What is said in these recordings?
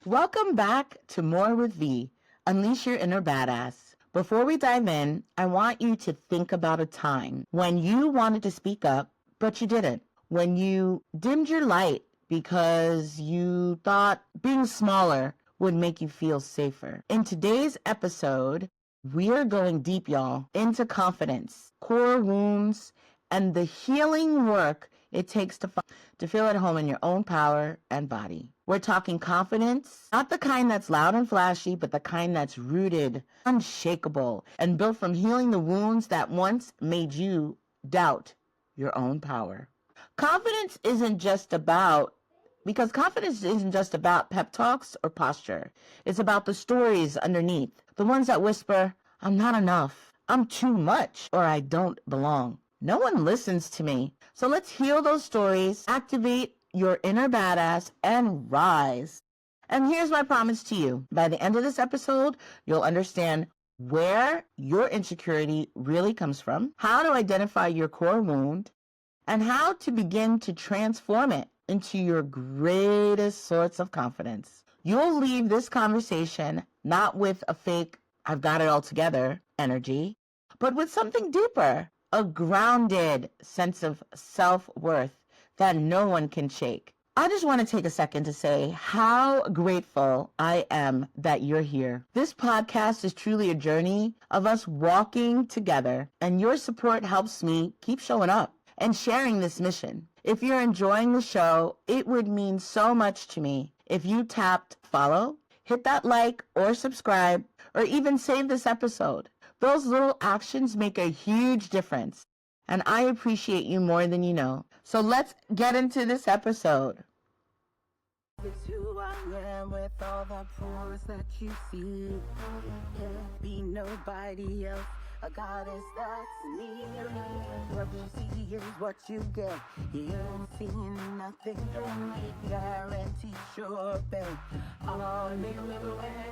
Welcome back to More with V, Unleash Your Inner Badass. Before we dive in, I want you to think about a time when you wanted to speak up, but you didn't. When you dimmed your light because you thought being smaller would make you feel safer. In today's episode, we're going deep, y'all, into confidence, core wounds, and the healing work it takes to feel at home in your own power and body. We're talking confidence, not the kind that's loud and flashy, but the kind that's rooted, unshakable, and built from healing the wounds that once made you doubt your own power. Confidence isn't just about pep talks or posture. It's about the stories underneath, the ones that whisper, I'm not enough, I'm too much, or I don't belong. No one listens to me. So let's heal those stories, activate your inner badass, and rise. And here's my promise to you. By the end of this episode, you'll understand where your insecurity really comes from, how to identify your core wound, and how to begin to transform it into your greatest source of confidence. You'll leave this conversation not with a fake, I've got it all together energy, but with something deeper, a grounded sense of self-worth that no one can shake. I just want to take a second to say how grateful I am that you're here. This podcast is truly a journey of us walking together, and your support helps me keep showing up and sharing this mission. If you're enjoying the show, it would mean so much to me if you tapped follow, hit that like or subscribe, or even save this episode. Those little actions make a huge difference, and I appreciate you more than you know. So let's get into this episode. It's who I am with all the pores that you see. Can't be nobody else. A goddess, that's me. What you see is what you get. You ain't seen nothing. Guaranteed sure bet. Oh, nigga,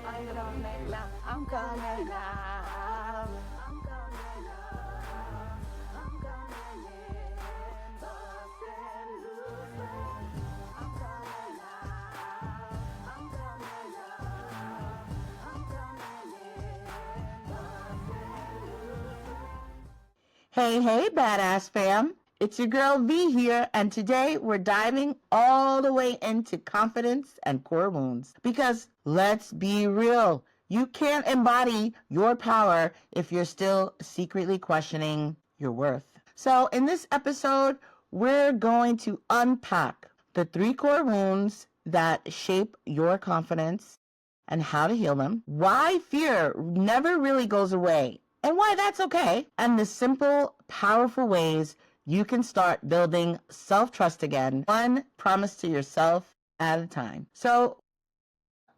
I don't let now. I'm coming now. I'm coming now. I'm coming in. Lost and loose. I'm coming now. I'm coming now. I'm coming in. Lost and loose. Hey, badass fam. It's your girl V here, and today we're diving all the way into confidence and core wounds. Because let's be real, you can't embody your power if you're still secretly questioning your worth. So in this episode, we're going to unpack the 3 core wounds that shape your confidence and how to heal them, why fear never really goes away, and why that's okay, and the simple, powerful ways you can start building self-trust again, one promise to yourself at a time. So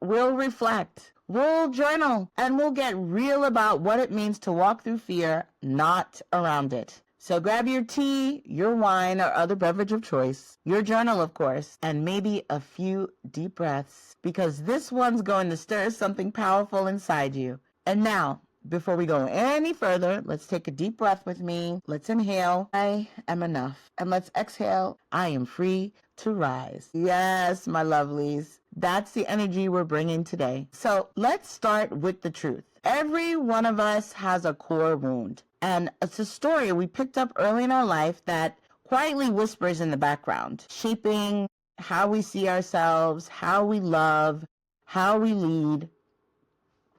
we'll reflect, we'll journal, and we'll get real about what it means to walk through fear, not around it. So grab your tea, your wine, or other beverage of choice, your journal, of course, and maybe a few deep breaths, because this one's going to stir something powerful inside you. And now, before we go any further, let's take a deep breath with me. Let's inhale, I am enough. And let's exhale, I am free to rise. Yes, my lovelies. That's the energy we're bringing today. So let's start with the truth. Every one of us has a core wound. And it's a story we picked up early in our life that quietly whispers in the background, shaping how we see ourselves, how we love, how we lead.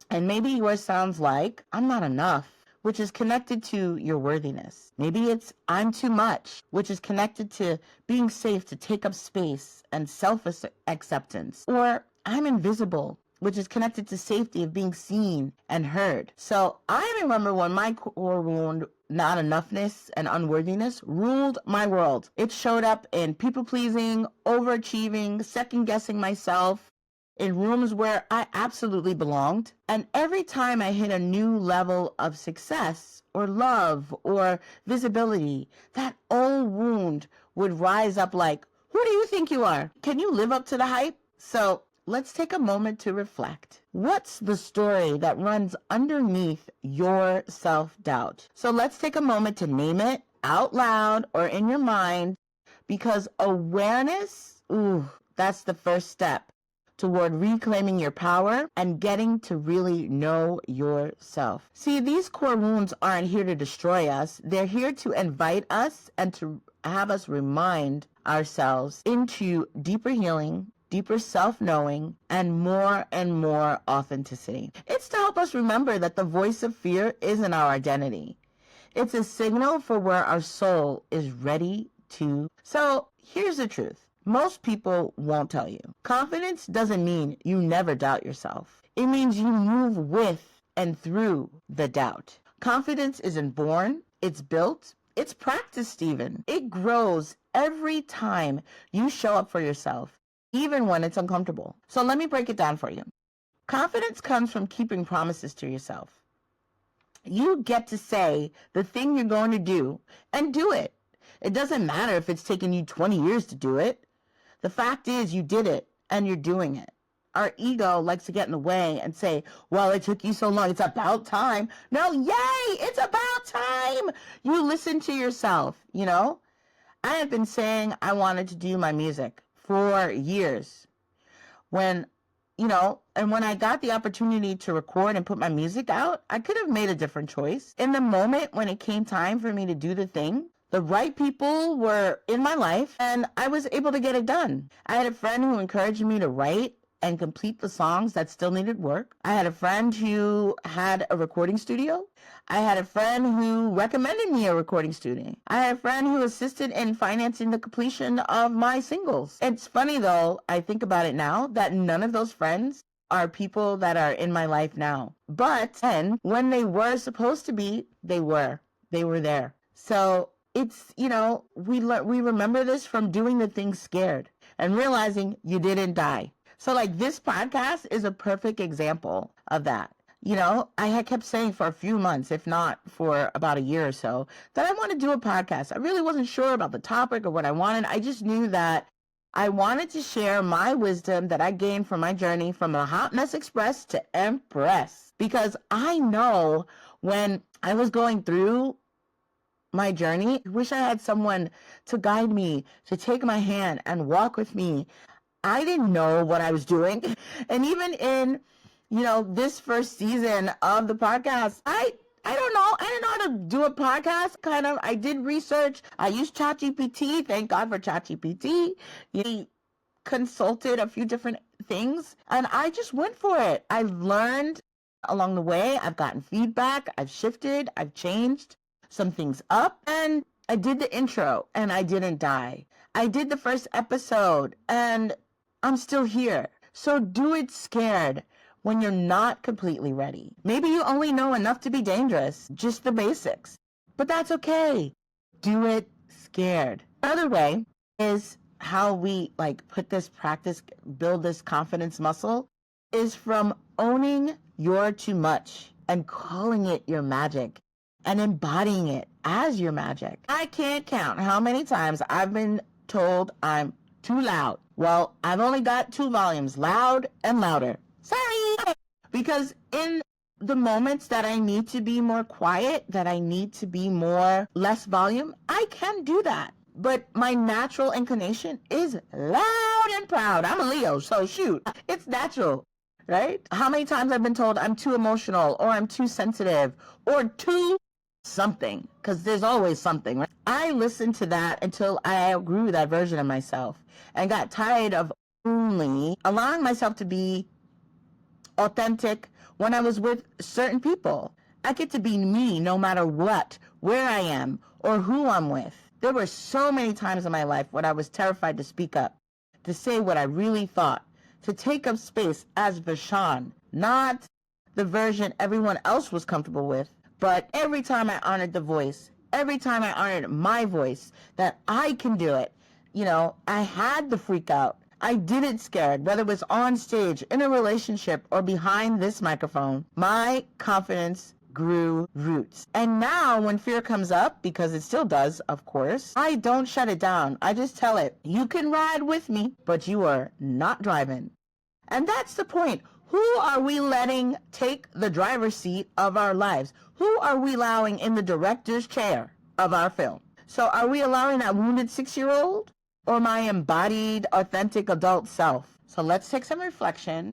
And maybe yours sounds like, I'm not enough, which is connected to your worthiness. Maybe it's, I'm too much, which is connected to being safe to take up space and self-acceptance. Or I'm invisible, which is connected to safety of being seen and heard. So I remember when my core wound, not enoughness and unworthiness, ruled my world. It showed up in people-pleasing, overachieving, second-guessing myself, in rooms where I absolutely belonged. And every time I hit a new level of success or love or visibility, that old wound would rise up like, who do you think you are? Can you live up to the hype? So let's take a moment to reflect. What's the story that runs underneath your self-doubt? So let's take a moment to name it out loud or in your mind, because awareness, that's the first step toward reclaiming your power and getting to really know yourself. See, these core wounds aren't here to destroy us. They're here to invite us and to have us remind ourselves into deeper healing, deeper self-knowing, and more authenticity. It's to help us remember that the voice of fear isn't our identity. It's a signal for where our soul is ready to. So here's the truth. Most people won't tell you. Confidence doesn't mean you never doubt yourself. It means you move with and through the doubt. Confidence isn't born, it's built, it's practiced even. It grows every time you show up for yourself, even when it's uncomfortable. So let me break it down for you. Confidence comes from keeping promises to yourself. You get to say the thing you're going to do and do it. It doesn't matter if it's taken you 20 years to do it. The fact is you did it and you're doing it. Our ego likes to get in the way and say, well, it took you so long. It's about time. No, yay, it's about time. You listen to yourself, you know. I have been saying I wanted to do my music for years. And when I got the opportunity to record and put my music out, I could have made a different choice. In the moment when it came time for me to do the thing, the right people were in my life and I was able to get it done. I had a friend who encouraged me to write and complete the songs that still needed work. I had a friend who had a recording studio. I had a friend who recommended me a recording studio. I had a friend who assisted in financing the completion of my singles. It's funny though, I think about it now, that none of those friends are people that are in my life now. But then when they were supposed to be, they were there. So it's, we remember this from doing the things scared and realizing you didn't die. So like this podcast is a perfect example of that. I had kept saying for a few months, if not for about a year or so, that I want to do a podcast. I really wasn't sure about the topic or what I wanted. I just knew that I wanted to share my wisdom that I gained from my journey from a hot mess express to empress. Because I know when I was going through my journey, I wish I had someone to guide me, to take my hand and walk with me. I didn't know what I was doing. And even in, this first season of the podcast, I don't know. I didn't know how to do a podcast. I did research. I used ChatGPT. Thank God for ChatGPT. He consulted a few different things and I just went for it. I learned along the way. I've gotten feedback. I've shifted. I've changed some things up, and I did the intro and I didn't die. I did the first episode and I'm still here. So do it scared when you're not completely ready. Maybe you only know enough to be dangerous, just the basics, but that's okay. Do it scared. Another way is how we put this practice, build this confidence muscle, is from owning your too much and calling it your magic and embodying it as your magic. I can't count how many times I've been told I'm too loud. Well, I've only got 2 volumes, loud and louder. Sorry! Because in the moments that I need to be more quiet, that I need to be less volume, I can do that. But my natural inclination is loud and proud. I'm a Leo, so shoot, it's natural, right? How many times I've been told I'm too emotional or I'm too sensitive or too something, because there's always something, right? I listened to that until I outgrew that version of myself and got tired of only allowing myself to be authentic when I was with certain people. I get to be me no matter what, where I am, or who I'm with. There were so many times in my life when I was terrified to speak up, to say what I really thought, to take up space as Vashon, not the version everyone else was comfortable with. But every time I honored the voice, every time I honored my voice, that I can do it, I had the freak out. I did it scared, whether it was on stage, in a relationship, or behind this microphone. My confidence grew roots. And now when fear comes up, because it still does, of course, I don't shut it down. I just tell it, you can ride with me, but you are not driving. And that's the point. Who are we letting take the driver's seat of our lives? Who are we allowing in the director's chair of our film? So are we allowing that wounded 6-year-old or my embodied, authentic adult self? So let's take some reflection.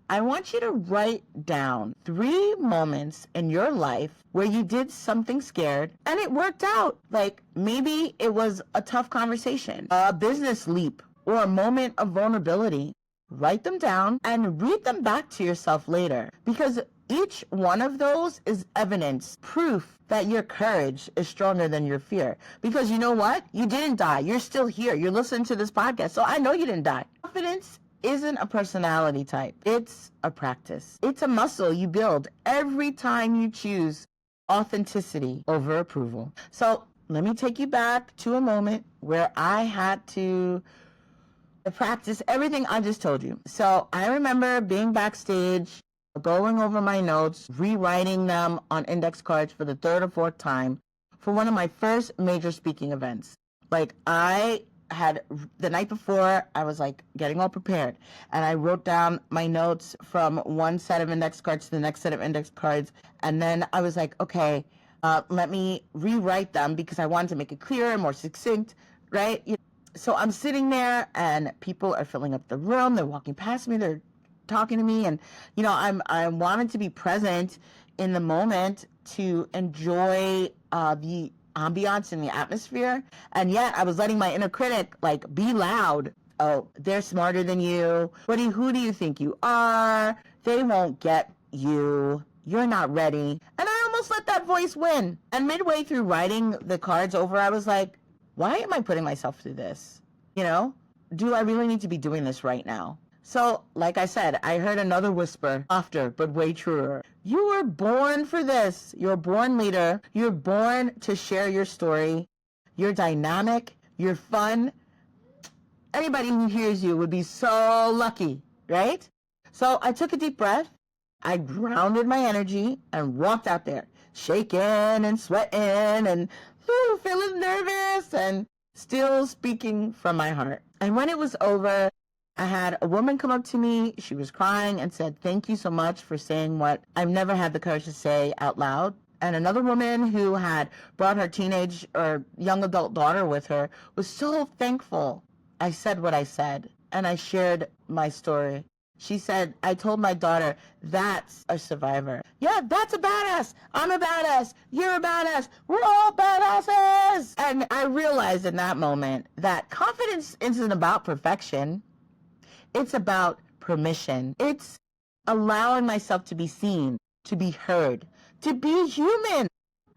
I want you to write down 3 moments in your life where you did something scared and it worked out. Like maybe it was a tough conversation, a business leap, or a moment of vulnerability. Write them down and read them back to yourself later, because each one of those is evidence, proof that your courage is stronger than your fear. Because you know what? You didn't die. You're still here. You're listening to this podcast. So I know you didn't die. Confidence isn't a personality type. It's a practice. It's a muscle you build every time you choose authenticity over approval. So let me take you back to a moment where I had to practice everything I just told you. So I remember being backstage, going over my notes, rewriting them on index cards for the 3rd or 4th time for one of my first major speaking events. Like I had the night before, I was like getting all prepared, and I wrote down my notes from one set of index cards to the next set of index cards, and then I was like, okay, let me rewrite them because I wanted to make it clearer, more succinct, right? So I'm sitting there and people are filling up the room. They're walking past me. They're talking to me. And, I wanted to be present in the moment to enjoy the ambiance and the atmosphere. And yet I was letting my inner critic be loud. Oh, they're smarter than you. Who do you think you are? They won't get you. You're not ready. And I almost let that voice win. And midway through writing the cards over, I was like, why am I putting myself through this? Do I really need to be doing this right now? So, like I said, I heard another whisper, softer but way truer. You were born for this. You're a born leader. You're born to share your story. You're dynamic. You're fun. Anybody who hears you would be so lucky, right? So I took a deep breath. I grounded my energy and walked out there, shaking and sweating and feeling nervous and still speaking from my heart. And when it was over, I had a woman come up to me. She was crying and said, thank you so much for saying what I've never had the courage to say out loud. And another woman who had brought her teenage or young adult daughter with her was so thankful I said what I said, and I shared my story. She said, I told my daughter, that's a survivor. Yeah, that's a badass. I'm a badass. You're a badass. We're all badasses. And I realized in that moment that confidence isn't about perfection. It's about permission. It's allowing myself to be seen, to be heard, to be human.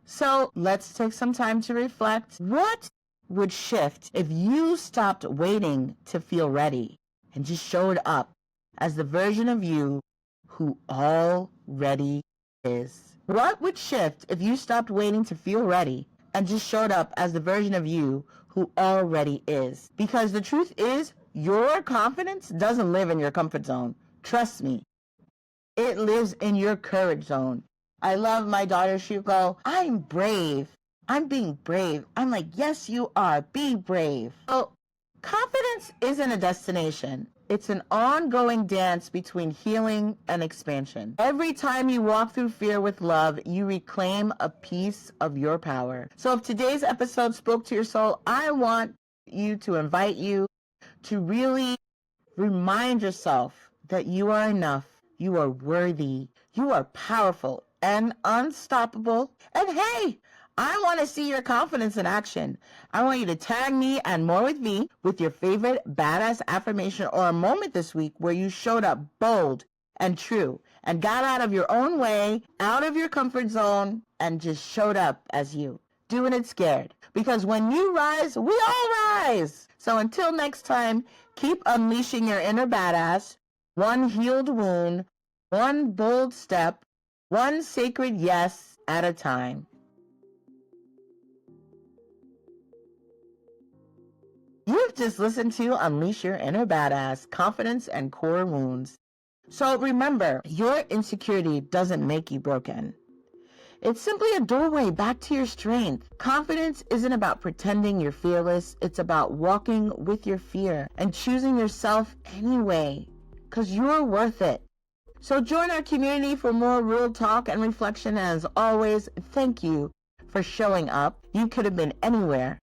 So let's take some time to reflect. What would shift if you stopped waiting to feel ready and just showed up as the version of you who already is? What would shift if you stopped waiting to feel ready and just showed up as the version of you who already is? Because the truth is, your confidence doesn't live in your comfort zone. Trust me. It lives in your courage zone. I love my daughter. She'll go, I'm brave. I'm being brave. I'm like, yes, you are. Be brave. So confidence isn't a destination. It's an ongoing dance between healing and expansion. Every time you walk through fear with love, you reclaim a piece of your power. So if today's episode spoke to your soul, I want to invite you to really remind yourself that you are enough. You are worthy. You are powerful and unstoppable. And hey, I want to see your confidence in action. I want you to tag me and More with V with your favorite badass affirmation or a moment this week where you showed up bold and true and got out of your own way, out of your comfort zone, and just showed up as you, doing it scared. Because when you rise, we all rise. So until next time, keep unleashing your inner badass, one healed wound, one bold step, one sacred yes at a time. You've just listened to Unleash Your Inner Badass, Confidence and Core Wounds. So remember, your insecurity doesn't make you broken. It's simply a doorway back to your strength. Confidence isn't about pretending you're fearless. It's about walking with your fear and choosing yourself anyway, because you're worth it. So join our community for more real talk and reflection. As always, thank you for showing up. You could have been anywhere,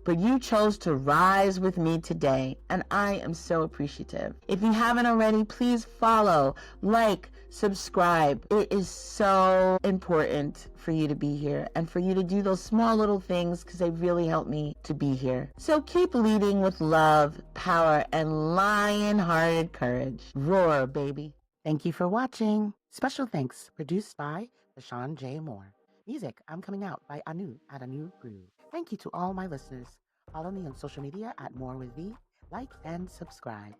but you chose to rise with me today, and I am so appreciative. If you haven't already, please follow, like, subscribe. It is so important for you to be here and for you to do those small little things because they really help me to be here. So keep leading with love, power, and lion-hearted courage. Roar, baby. Thank you for watching. Special thanks produced by Deshaun J. Moore. Music, I'm Coming Out by Anu at Anu Groove. Thank you to all my listeners. Follow me on social media at More with V, like and subscribe.